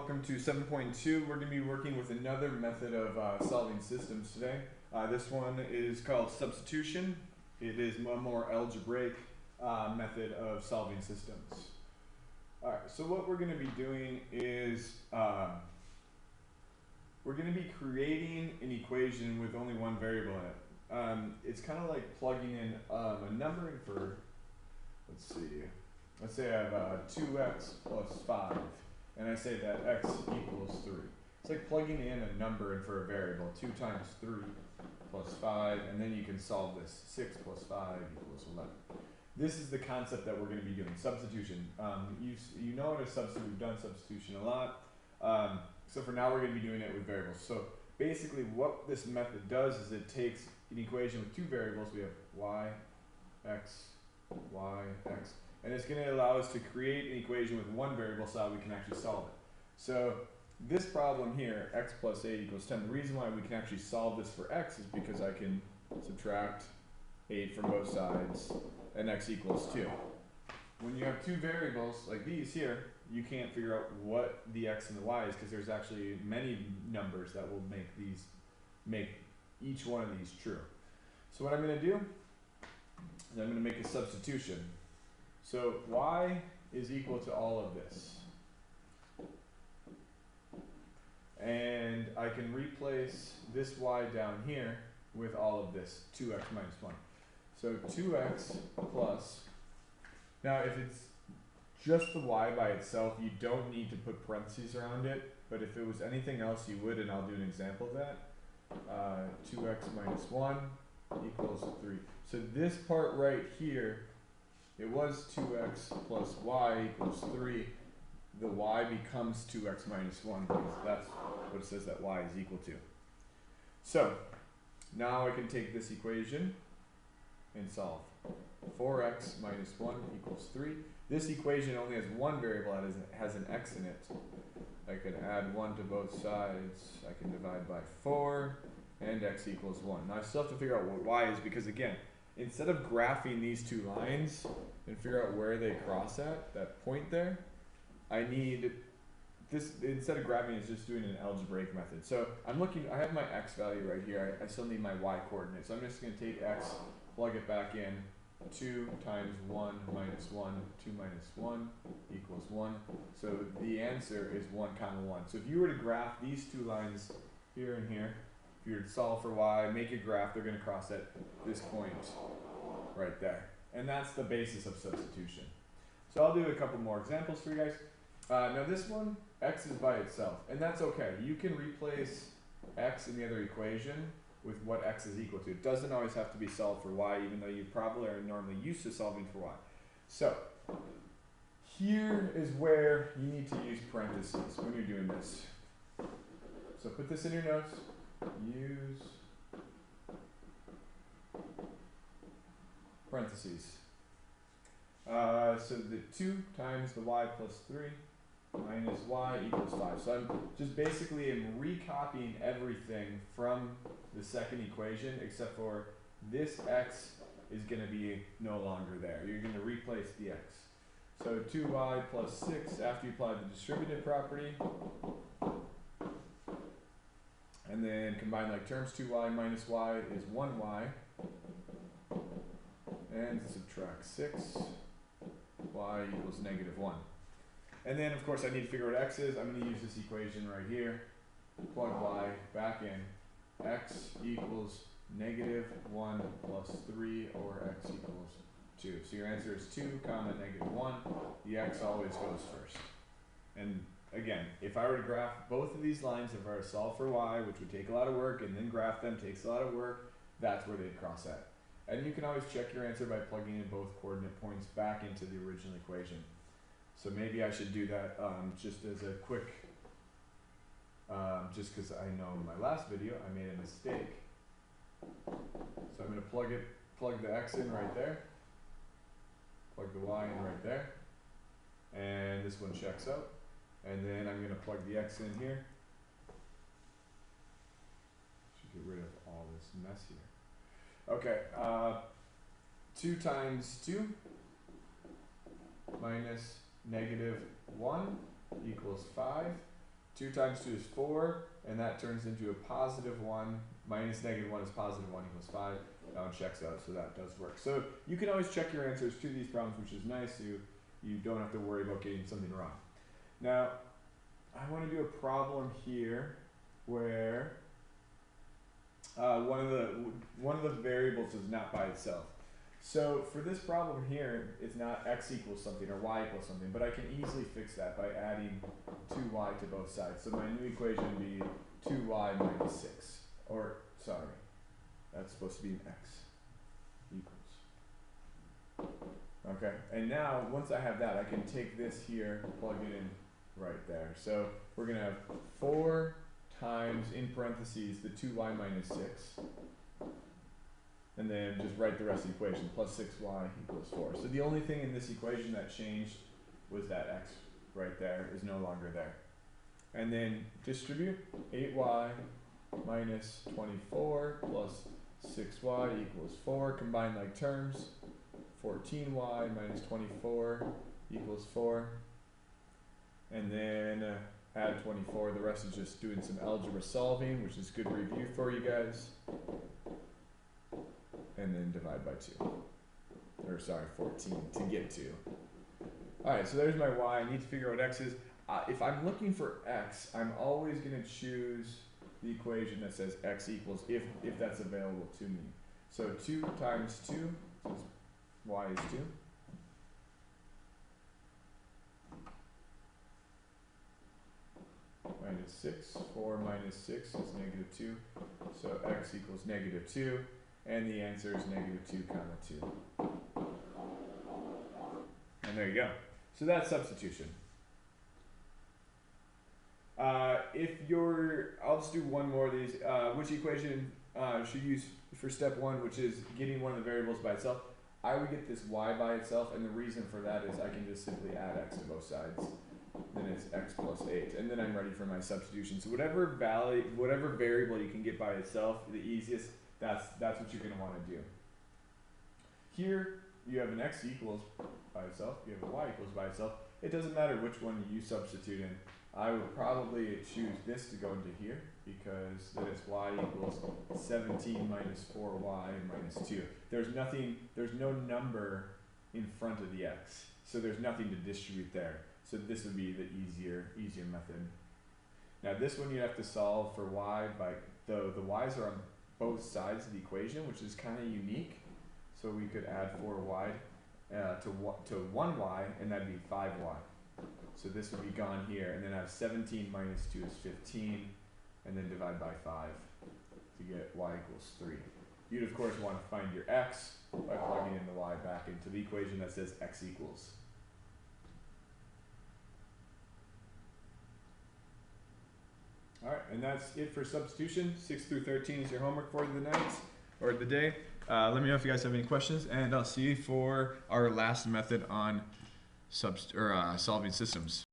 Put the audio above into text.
welcome to 7.2. We're going to be working with another method of solving systems today. This one is called substitution. It is a more algebraic method of solving systems. Alright, so what we're going to be doing is we're going to be creating an equation with only one variable in it. It's kind of like plugging in a number in for, let's say I have 2x plus 5. And I say that x equals 3. It's like plugging in a number in for a variable. 2 times 3 plus 5, and then you can solve this. 6 plus 5 equals 11. This is the concept that we're going to be doing, substitution. You know how to substitute. We've done substitution a lot. So for now, we're going to be doing it with variables. So basically what this method does is it takes an equation with two variables. We have y, x, and it's going to allow us to create an equation with one variable so that we can actually solve it. So this problem here, x plus 8 equals 10, the reason why we can actually solve this for x is because I can subtract 8 from both sides and x equals 2. When you have two variables like these here, you can't figure out what the x and the y is because there's actually many numbers that will make each one of these true. So what I'm going to do is I'm going to make a substitution. So y is equal to all of this. And I can replace this y down here with all of this, 2x minus 1. So 2x plus, now if it's just the y by itself, you don't need to put parentheses around it, but if it was anything else you would, and I'll do an example of that. 2x minus 1 equals 3. So this part right here, it was 2x plus y equals 3. The y becomes 2x minus 1 because that's what it says that y is equal to. So now I can take this equation and solve. 4x minus 1 equals 3. This equation only has one variable that has an x in it. I can add 1 to both sides. I can divide by 4 and x equals 1. Now I still have to figure out what y is because again, instead of graphing these two lines and figure out where they cross at, that point there, I need this, instead of graphing, it's just doing an algebraic method. So I have my x value right here. I still need my y coordinate. So I'm just going to take x, plug it back in. 2 times 1 minus 1, 2 minus 1 equals 1. So the answer is 1 comma 1. So if you were to graph these two lines here and here, if you were to solve for y, make a graph, they're going to cross at this point right there. And that's the basis of substitution. So I'll do a couple more examples for you guys. Now this one, x is by itself, and that's okay. You can replace x in the other equation with what x is equal to. It doesn't always have to be solved for y, even though you probably are normally used to solving for y. So here is where you need to use parentheses when you're doing this. So put this in your notes. Use parentheses. So the 2 times the y plus 3 minus y equals 5. So I'm just basically recopying everything from the second equation except for this x is going to be no longer there. You're going to replace the x. So 2y plus 6 after you apply the distributive property. And then combine like terms, 2y minus y is 1y. And subtract 6. Y equals negative 1. And then, of course, I need to figure out what x is. I'm going to use this equation right here. Plug y back in. X equals negative 1 plus 3, or x equals 2. So your answer is 2 comma negative 1. The x always goes first. And again, if I were to graph both of these lines, if I were to solve for y, which would take a lot of work, and then graph them takes a lot of work, that's where they'd cross at. And you can always check your answer by plugging in both coordinate points back into the original equation. So maybe I should do that just as a quick, just because I know in my last video I made a mistake. So I'm going to plug the x in right there, plug the y in right there, and this one checks out. And then I'm going to plug the x in here. Should get rid of all this mess here. Okay, 2 times 2 minus negative 1 equals 5. 2 times 2 is 4, and that turns into a positive 1, minus negative 1 is positive 1 equals 5. That one checks out, so that does work. So you can always check your answers to these problems, which is nice. You don't have to worry about getting something wrong. Now, I want to do a problem here where one of the variables is not by itself. So for this problem here, it's not x equals something or y equals something, but I can easily fix that by adding 2y to both sides. So my new equation would be 2y minus 6. Or, sorry, that's supposed to be an x equals. Okay, and now once I have that, I can take this here, plug it in right there. So we're going to have 4 times, in parentheses, the 2y minus 6. And then just write the rest of the equation, plus 6y equals 4. So the only thing in this equation that changed was that x right there is no longer there. And then distribute 8y minus 24 plus 6y equals 4. Combine like terms. 14y minus 24 equals 4. And then add 24. The rest is just doing some algebra solving, which is good review for you guys. And then divide by 2. Or sorry, 14 to get to. Alright, so there's my y. I need to figure out what x is. If I'm looking for x, I'm always going to choose the equation that says x equals if that's available to me. So 2 times 2, so y is 2. Minus 6. 4 minus 6 is negative 2. So x equals negative 2. And the answer is negative 2 comma 2. And there you go. So that's substitution. I'll just do one more of these. Which equation should you use for step 1, which is getting one of the variables by itself? I would get this y by itself, and the reason for that is I can just simply add x to both sides. Then it's x plus 8, and then I'm ready for my substitution. So whatever variable you can get by itself, the easiest, that's what you're going to want to do. Here, you have an x equals by itself, you have a y equals by itself. It doesn't matter which one you substitute in. I would probably choose this to go into here, because then it's y equals 17 minus 4y minus 2. There's no number in front of the x, so there's nothing to distribute there. So this would be the easier method. Now this one you have to solve for y by, the y's are on both sides of the equation, which is kind of unique. So we could add 4y to 1y, and that'd be 5y. So this would be gone here, and then I have 17 minus 2 is 15, and then divide by 5 to get y equals 3. You'd of course want to find your x by plugging in the y back into the equation that says x equals. Alright, and that's it for substitution. 6 through 13 is your homework for the night, or the day. Let me know if you guys have any questions, and I'll see you for our last method on solving systems.